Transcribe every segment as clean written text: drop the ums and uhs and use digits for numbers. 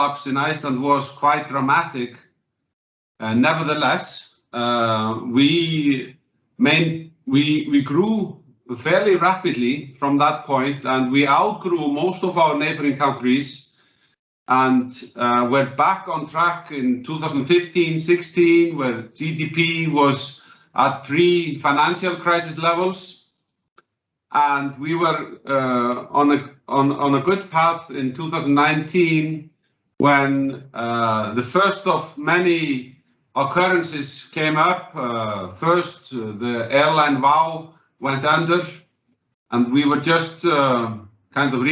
collapse in Iceland was quite dramatic. Nevertheless, we grew fairly rapidly from that point, and we outgrew most of our neighboring countries, and we're back on track in 2015-16, where GDP was at pre-financial crisis levels, and we were on a good path in 2019 when the first of many occurrences came up. First, the airline WOW went under, and we were just kind of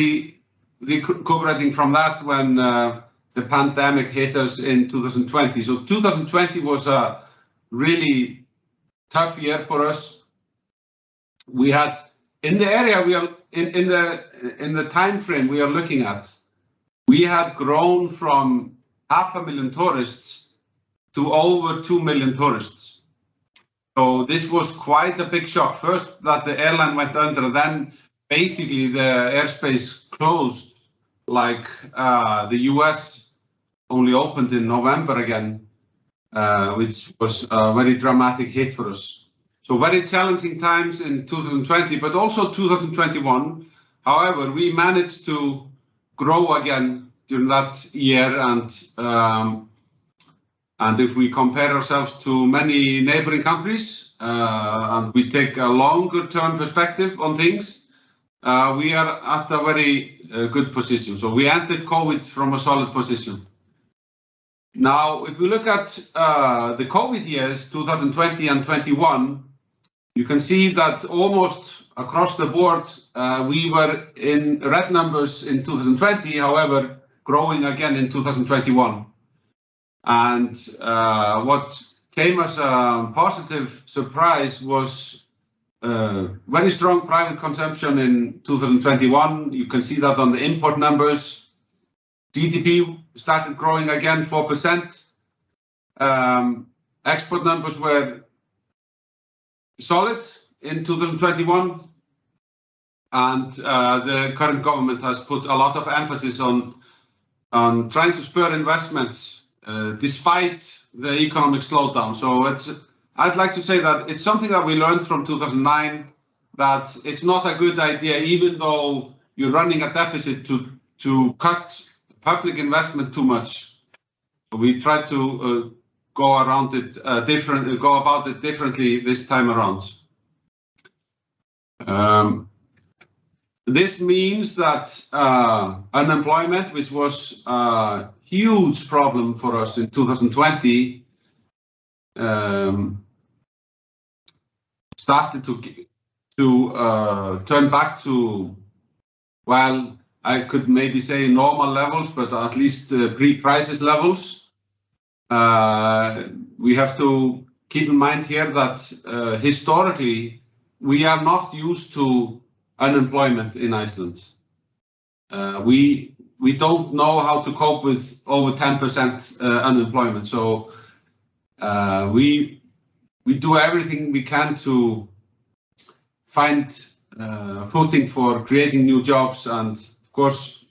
recuperating from that when the pandemic hit us in 2020. So 2020 was a really tough year for us. We had, in the area we are in the time frame we are looking at, we had grown from 500,000 tourists to over 2 million tourists. So this was quite a big shock. First that the airline went under, then basically the airspace closed, like the US only opened in November again, which was a very dramatic hit for us. So very challenging times in 2020, but also 2021. However, we managed to grow again during that year, and if we compare ourselves to many neighboring countries, and we take a longer term perspective on things, we are at a very good position. So we entered COVID from a solid position. Now, if we look at the COVID years, 2020 and 21, you can see that almost across the board, we were in red numbers in 2020, however, growing again in 2021. And what came as a positive surprise was very strong private consumption in 2021. You can see that on the import numbers. GDP started growing again, 4%. Export numbers were solid in 2021. And the current government has put a lot of emphasis on trying to spur investments despite the economic slowdown. So I'd like to say that it's something that we learned from 2009, that it's not a good idea, even though you're running a deficit, to cut public investment too much. We try to go about it differently this time around. This means that unemployment, which was a huge problem for us in 2020, started to turn back to, well, I could maybe say normal levels, but at least pre-crisis levels. We have to keep in mind here that historically, we are not used to unemployment in Iceland. We don't know how to cope with over 10% unemployment. So we do everything we can to find footing for creating new jobs. And of course,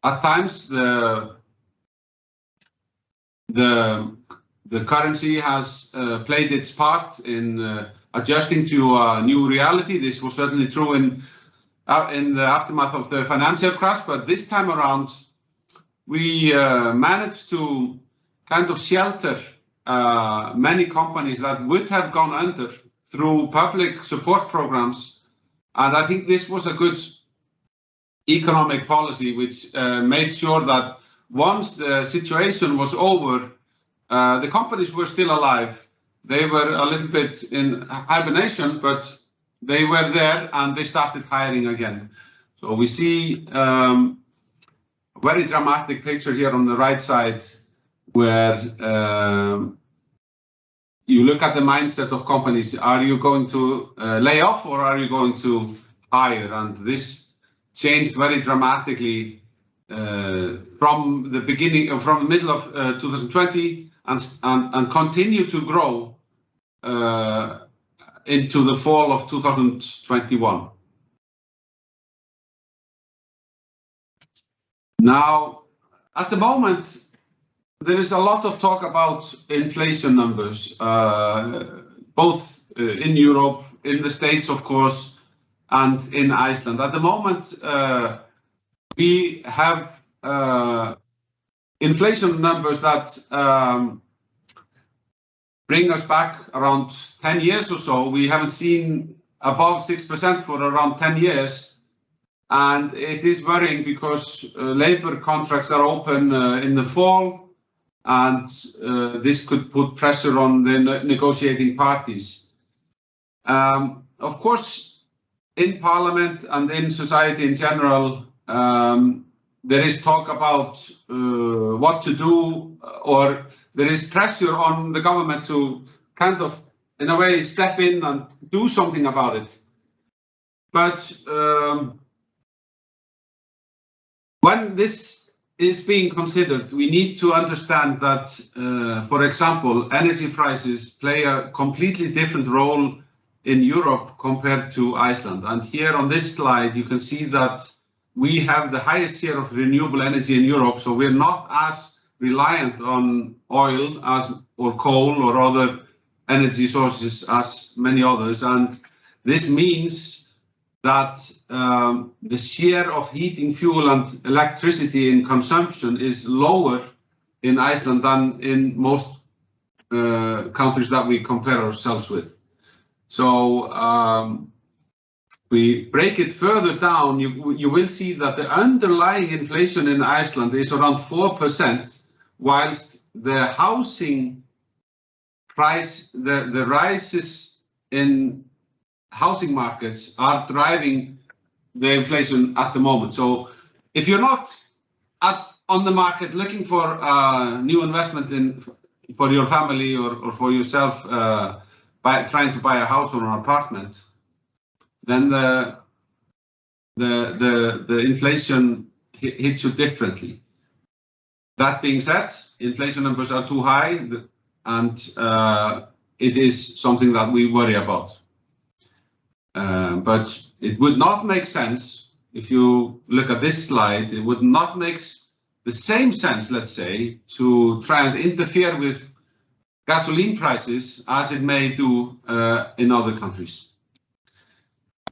at times the currency has played its part in adjusting to a new reality. This was certainly true in the aftermath of the financial crash, but this time around, we managed to kind of shelter many companies that would have gone under through public support programs. And I think this was a good economic policy, which made sure that once the situation was over, the companies were still alive. They were a little bit in hibernation, but they were there and they started hiring again. So we see a very dramatic picture here on the right side, where you look at the mindset of companies. Are you going to lay off or are you going to hire? And this changed very dramatically from the beginning, from the middle of 2020 and continue to grow into the fall of 2021. Now, at the moment, there is a lot of talk about inflation numbers, both in Europe, in the States, of course, and in Iceland. At the moment, we have inflation numbers that bring us back around 10 years or so. We haven't seen above 6% for around 10 years. And it is worrying because labor contracts are open in the fall, and this could put pressure on the negotiating parties. Of course, in Parliament and in society in general, there is talk about what to do, or there is pressure on the government to kind of, in a way, step in and do something about it. But when this is being considered, we need to understand that, for example, energy prices play a completely different role in Europe compared to Iceland. And here on this slide, you can see that we have the highest share of renewable energy in Europe, so we're not as reliant on oil or coal or other energy sources as many others. And this means that the share of heating fuel and electricity in consumption is lower in Iceland than in most countries that we compare ourselves with. So we break it further down, you will see that the underlying inflation in Iceland is around 4%, whilst the housing price, the rises in housing markets are driving the inflation at the moment. So if you're not on the market looking for new investment for your family or for yourself, trying to buy a house or an apartment, then the inflation hits you differently. That being said, inflation numbers are too high, and it is something that we worry about. But it would not make sense, if you look at this slide, it would not make the same sense, let's say, to try and interfere with gasoline prices as it may do in other countries.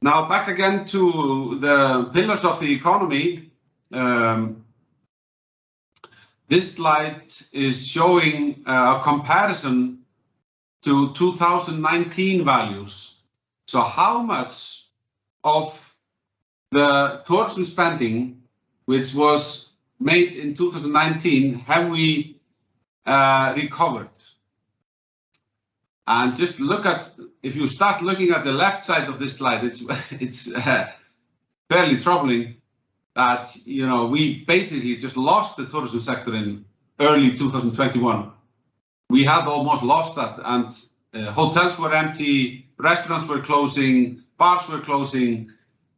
Now, back again to the pillars of the economy. This slide is showing a comparison to 2019 values. So how much of the tourism spending, which was made in 2019, have we recovered? And just look at, if you start looking at the left side of this slide, it's fairly troubling that, you know, we basically just lost the tourism sector in early 2021. We had almost lost that, and hotels were empty, restaurants were closing, bars were closing.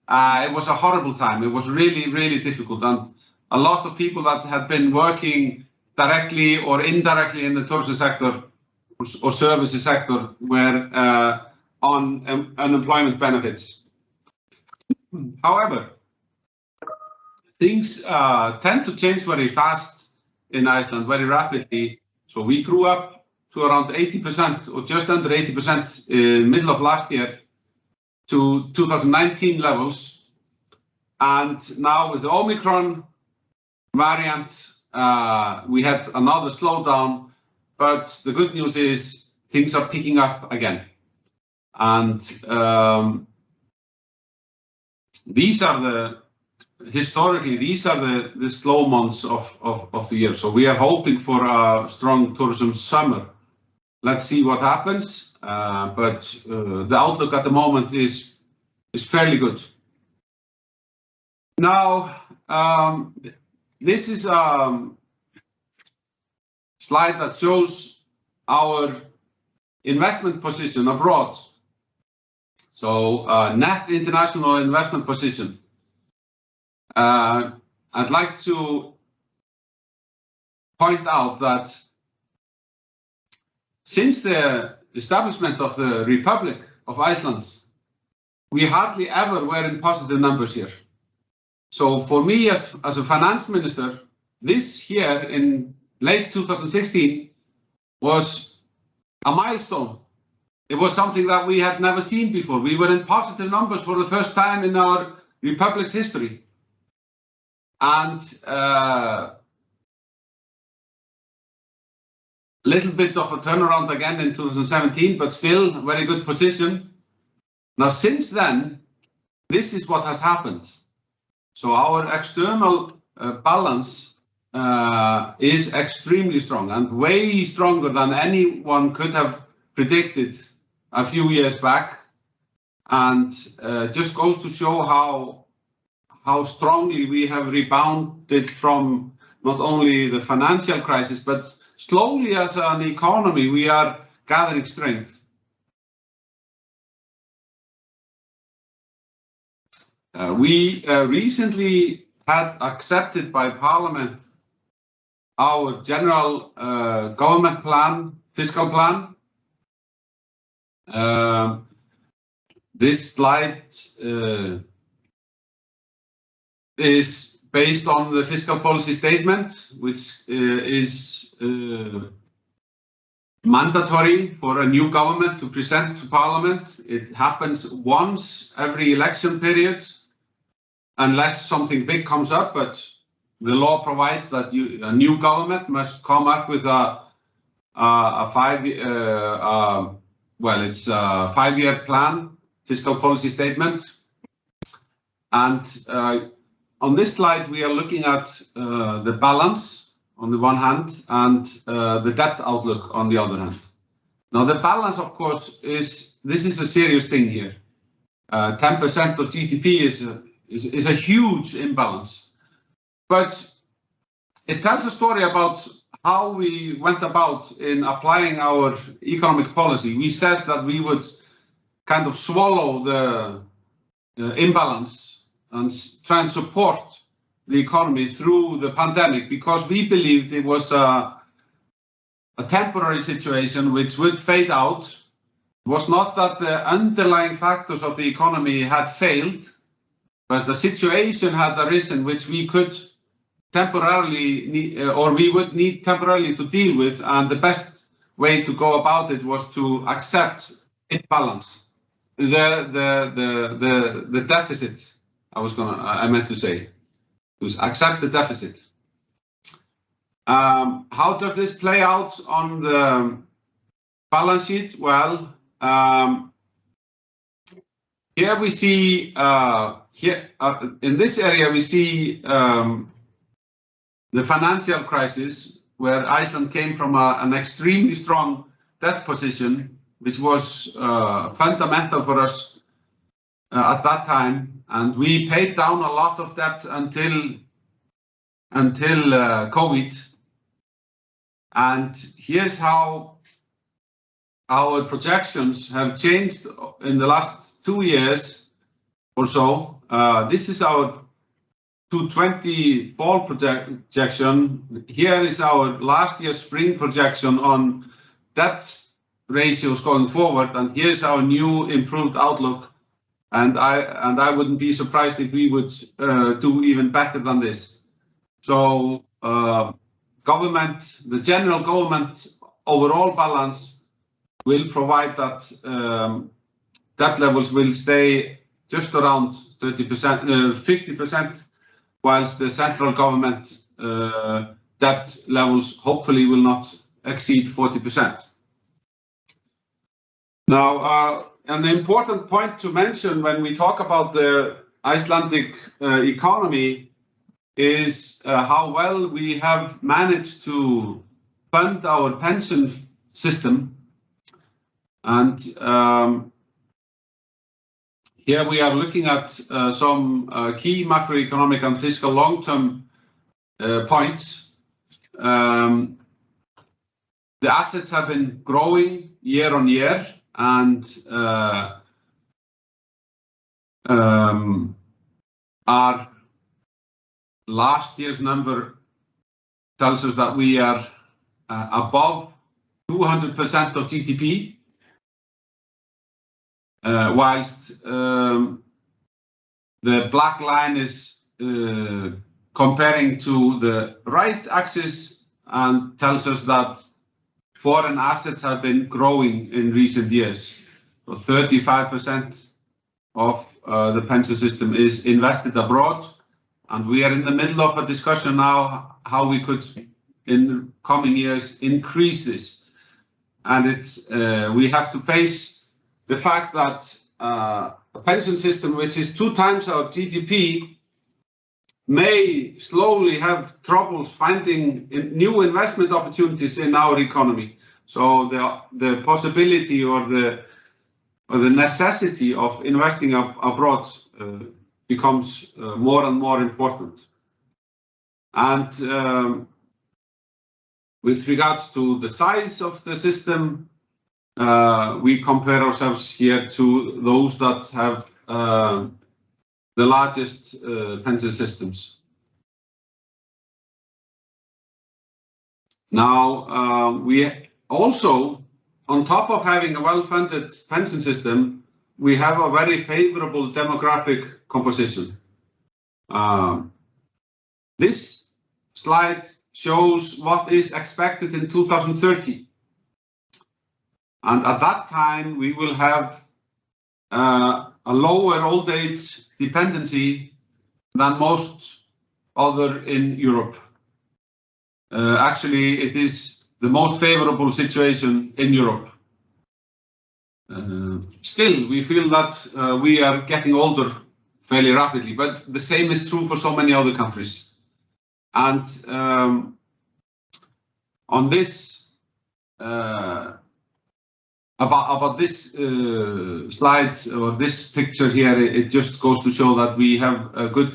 It was a horrible time. It was really, really difficult. And a lot of people that had been working directly or indirectly in the tourism sector or services sector were on unemployment benefits. However, things tend to change very fast in Iceland, very rapidly. So we grew up to around 80% or just under 80% in middle of last year to 2019 levels. And now with the Omicron variant, we had another slowdown, but the good news is things are picking up again. And historically, these are the slow months of the year. So we are hoping for a strong tourism summer. Let's see what happens. But the outlook at the moment is fairly good. Now, this is a slide that shows our investment position abroad. So net international investment position. I'd like to point out that since the establishment of the Republic of Iceland, we hardly ever were in positive numbers here. So for me as a finance minister, this year in late 2016 was a milestone. It was something that we had never seen before. We were in positive numbers for the first time in our republic's history. And a little bit of a turnaround again in 2017, but still a very good position. Now, since then, this is what has happened. So our external balance is extremely strong and way stronger than anyone could have predicted a few years back, and just goes to show how strongly we have rebounded from not only the financial crisis, but slowly as an economy, we are gathering strength. We recently had accepted by Parliament our general government plan, fiscal plan. This slide is based on the fiscal policy statement, which is mandatory for a new government to present to Parliament. It happens once every election period, unless something big comes up, but the law provides that a new government must come up with a 5-year plan, fiscal policy statement. And on this slide, we are looking at the balance on the one hand and the debt outlook on the other hand. Now, the balance, of course, this is a serious thing here. 10% of GDP is a huge imbalance. But it tells a story about how we went about in applying our economic policy. We said that we would kind of swallow the imbalance and try and support the economy through the pandemic, because we believed it was a temporary situation which would fade out. It was not that the underlying factors of the economy had failed, but the situation had arisen which we could temporarily we would need temporarily to deal with, and the best way to go about it was to accept imbalance, the deficit. I meant to say, to accept the deficit. How does this play out on the balance sheet? Well, here we see in this area we see the financial crisis, where Iceland came from an extremely strong debt position, which was fundamental for us at that time, and we paid down a lot of debt until COVID. And here's how our projections have changed in the last 2 years or so. This is our 2020 fall projection. Here is our last year's spring projection on debt ratios going forward, and here's our new improved outlook. And I wouldn't be surprised if we would do even better than this. So the general government overall balance will provide that debt levels will stay just around 30%, 50%, whilst the central government debt levels hopefully will not exceed 40%. Now, an important point to mention when we talk about the Icelandic economy is how well we have managed to fund our pension system. And here we are looking at some key macroeconomic and fiscal long-term points. The assets have been growing year on year, and our last year's number tells us that we are above 200% of GDP, whilst the black line is comparing to the right axis and tells us that foreign assets have been growing in recent years. So 35% of the pension system is invested abroad, and we are in the middle of a discussion now how we could, in coming years, increase this. And we have to face the fact that a pension system which is 2 times our GDP may slowly have troubles finding new investment opportunities in our economy. So the possibility or the necessity of investing abroad becomes more and more important. And with regards to the size of the system, we compare ourselves here to those that have the largest pension systems. Now, we also, on top of having a well-funded pension system, we have a very favorable demographic composition. This slide shows what is expected in 2030. And at that time, we will have a lower old age dependency than most other in Europe. Actually, it is the most favorable situation in Europe. Still, we feel that we are getting older fairly rapidly, but the same is true for so many other countries. And on this, about this slide or this picture here, it just goes to show that we have a good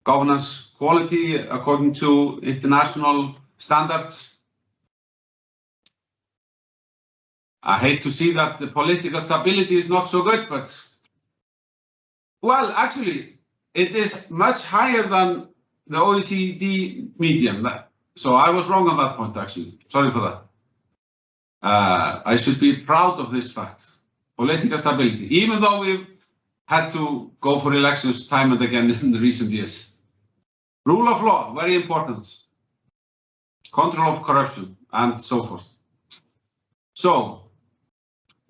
governance quality according to international standards. I hate to see that the political stability is not so good, but well, actually, it is much higher than the OECD median. So I was wrong on that point, actually. Sorry for that. I should be proud of this fact. Political stability, even though we've had to go for elections time and again in the recent years. Rule of law, very important. Control of corruption, and so forth. So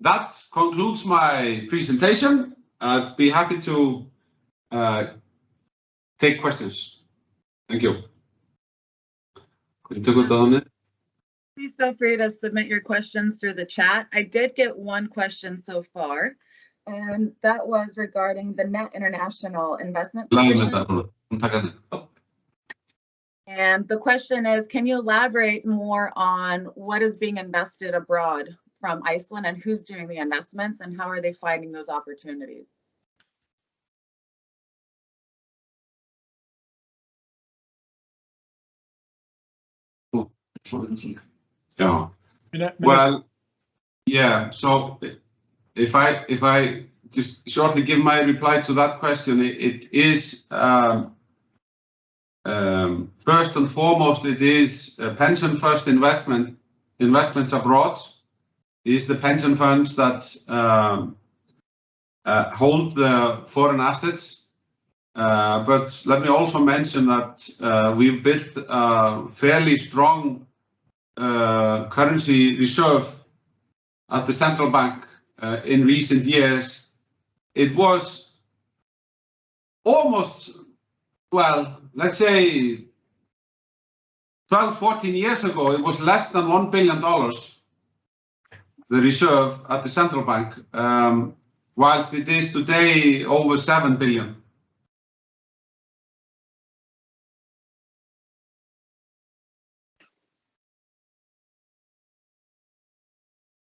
that concludes my presentation. I'd be happy to take questions. Thank you. Please feel free to submit your questions through the chat. I did get one question so far, and that was regarding the net international investment position. And the question is, can you elaborate more on what is being invested abroad from Iceland and who's doing the investments and how are they finding those opportunities? Yeah. Well, yeah. So if I just shortly give my reply to that question, it is first and foremost, it is pension first investments abroad. Is the pension funds that hold the foreign assets. But let me also mention that we've built a fairly strong currency reserve at the central bank in recent years. It was almost, well, let's say 12, 14 years ago, it was less than $1 billion, the reserve at the central bank, whilst it is today over 7 billion.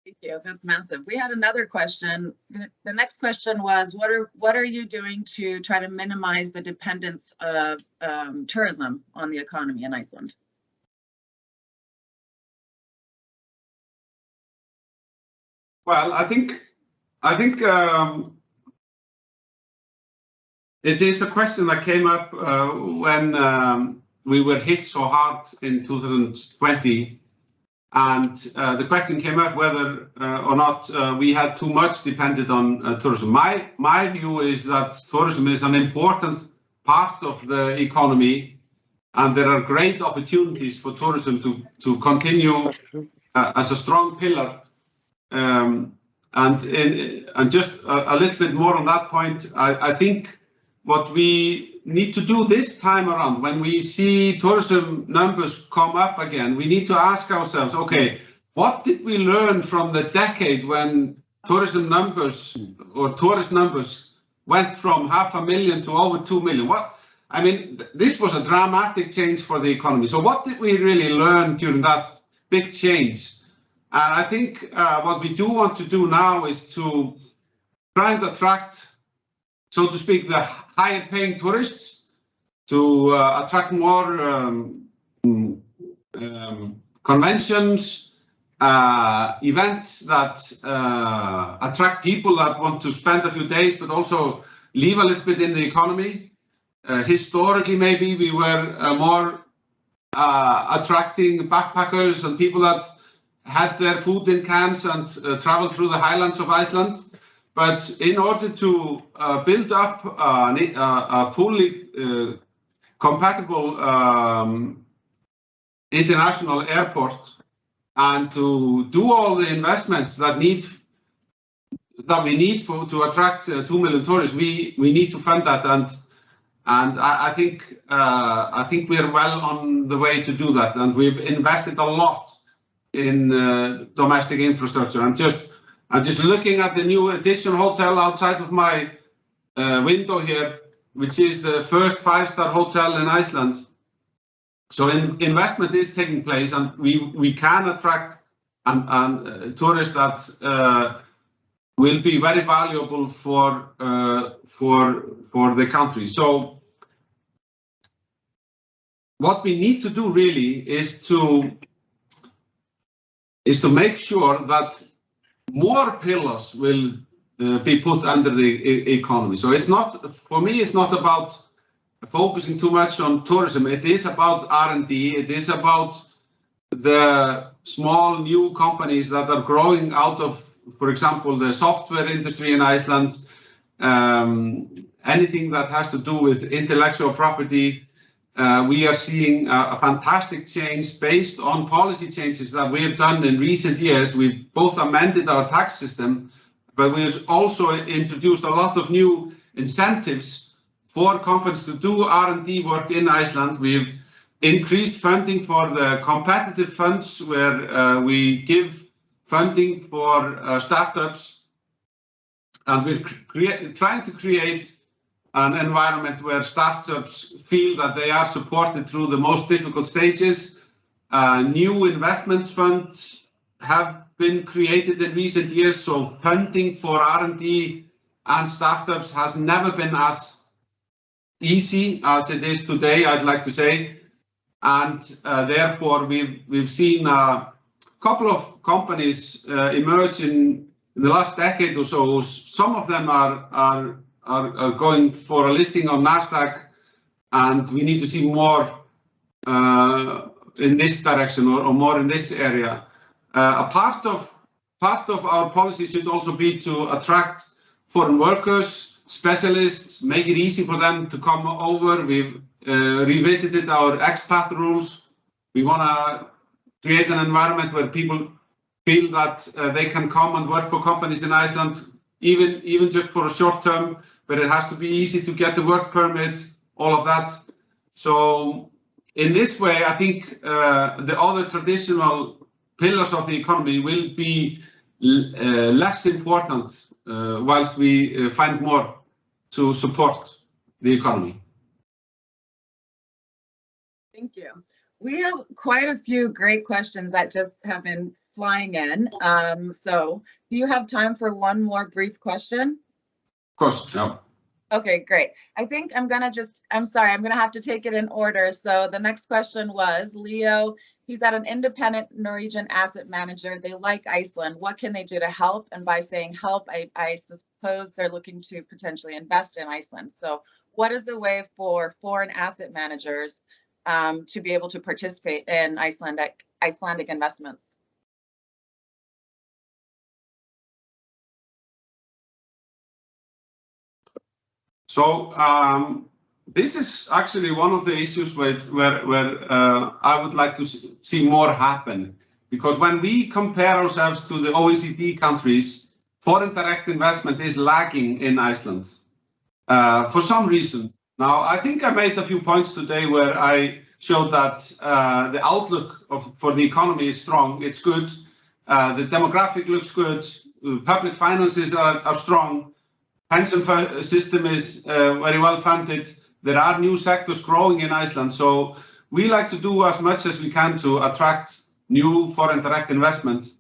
Thank you. That's massive. We had another question. The next question was, what are you doing to try to minimize the dependence of tourism on the economy in Iceland? Well, I think it is a question that came up when we were hit so hard in 2020. And the question came up whether or not we had too much depended on tourism. My view is that tourism is an important part of the economy, and there are great opportunities for tourism to continue as a strong pillar. And just a little bit more on that point, I think what we need to do this time around, when we see tourism numbers come up again, we need to ask ourselves, okay, what did we learn from the decade when tourism numbers or tourist numbers went from 500,000 to over 2 million? This was a dramatic change for the economy. So what did we really learn during that big change? And I think what we do want to do now is to try and attract, so to speak, the higher paying tourists, to attract more conventions, events that attract people that want to spend a few days, but also leave a little bit in the economy. Historically, maybe we were more attracting backpackers and people that had their food in cans and traveled through the highlands of Iceland. But in order to build up a fully compatible international airport and to do all the investments that we need to attract 2 million tourists, we need to fund that, and I think we're well on the way to do that, and we've invested a lot in domestic infrastructure. I'm just looking at the new Edition hotel outside of my window here, which is the first 5-star hotel in Iceland. So investment is taking place, and we can attract tourists that will be very valuable for the country. So what we need to do really is to make sure that more pillars will be put under the economy. So it's not, for me, it's not about focusing too much on tourism. It is about R&D. It is about the small new companies that are growing out of, for example, the software industry in Iceland, anything that has to do with intellectual property. We are seeing a fantastic change based on policy changes that we have done in recent years. We've both amended our tax system, but we've also introduced a lot of new incentives for companies to do R&D work in Iceland. We've increased funding for the competitive funds, where we give funding for startups, and we're trying to create an environment where startups feel that they are supported through the most difficult stages. New investments funds have been created in recent years, so funding for R&D and startups has never been as easy as it is today, I'd like to say. And therefore, we've seen a couple of companies emerge in the last decade or so. Some of them are going for a listing on NASDAQ, and we need to see more in this direction, or more in this area. A part of our policy should also be to attract foreign workers, specialists, make it easy for them to come over. We've revisited our expat rules. We want to create an environment where people feel that they can come and work for companies in Iceland, even just for a short term, but it has to be easy to get the work permit, all of that. So in this way, I think the other traditional pillars of the economy will be less important whilst we find more to support the economy. Thank you. We have quite a few great questions that just have been flying in. So do you have time for one more brief question? Of course, yeah. Okay, great. I think I'm gonna have to take it in order. So the next question was, Leo, he's at an independent Norwegian asset manager. They like Iceland. What can they do to help? And by saying help, I suppose they're looking to potentially invest in Iceland. So what is the way for foreign asset managers to be able to participate in Icelandic investments? So this is actually one of the issues where I would like to see more happen, because when we compare ourselves to the OECD countries, foreign direct investment is lagging in Iceland for some reason. Now, I think I made a few points today where I showed that the outlook for the economy is strong. It's good. The demographic looks good. Public finances are strong. Pension system is very well funded. There are new sectors growing in Iceland. So we like to do as much as we can to attract new foreign direct investment.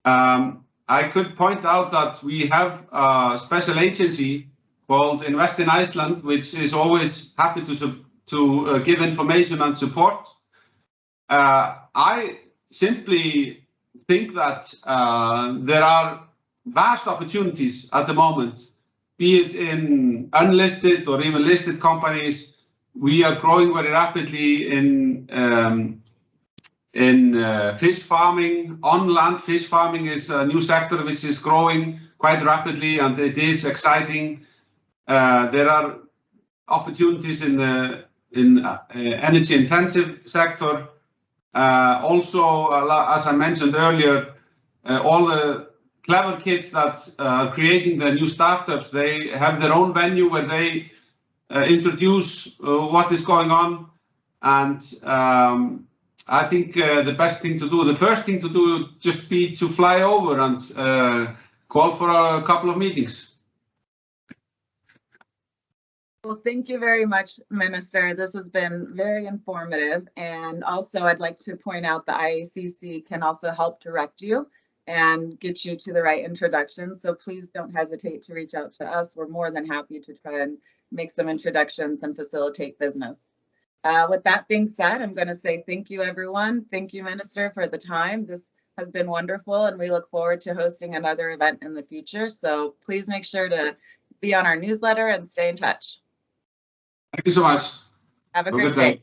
I could point out that we have a special agency called Invest in Iceland, which is always happy to give information and support. I simply think that there are vast opportunities at the moment, be it in unlisted or even listed companies. We are growing very rapidly in fish farming. On-land fish farming is a new sector which is growing quite rapidly, and it is exciting. There are opportunities in the energy-intensive sector. Also, as I mentioned earlier, all the clever kids that are creating the new startups, they have their own venue where they introduce what is going on. And I think the best thing to do, the first thing to do, would just be to fly over and call for a couple of meetings. Well, thank you very much, Minister. This has been very informative. And also, I'd like to point out the IACC can also help direct you and get you to the right introductions. So please don't hesitate to reach out to us. We're more than happy to try and make some introductions and facilitate business. With that being said, I'm going to say thank you, everyone. Thank you, Minister, for the time. This has been wonderful, and we look forward to hosting another event in the future. So please make sure to be on our newsletter and stay in touch. Thank you so much. Have a great day.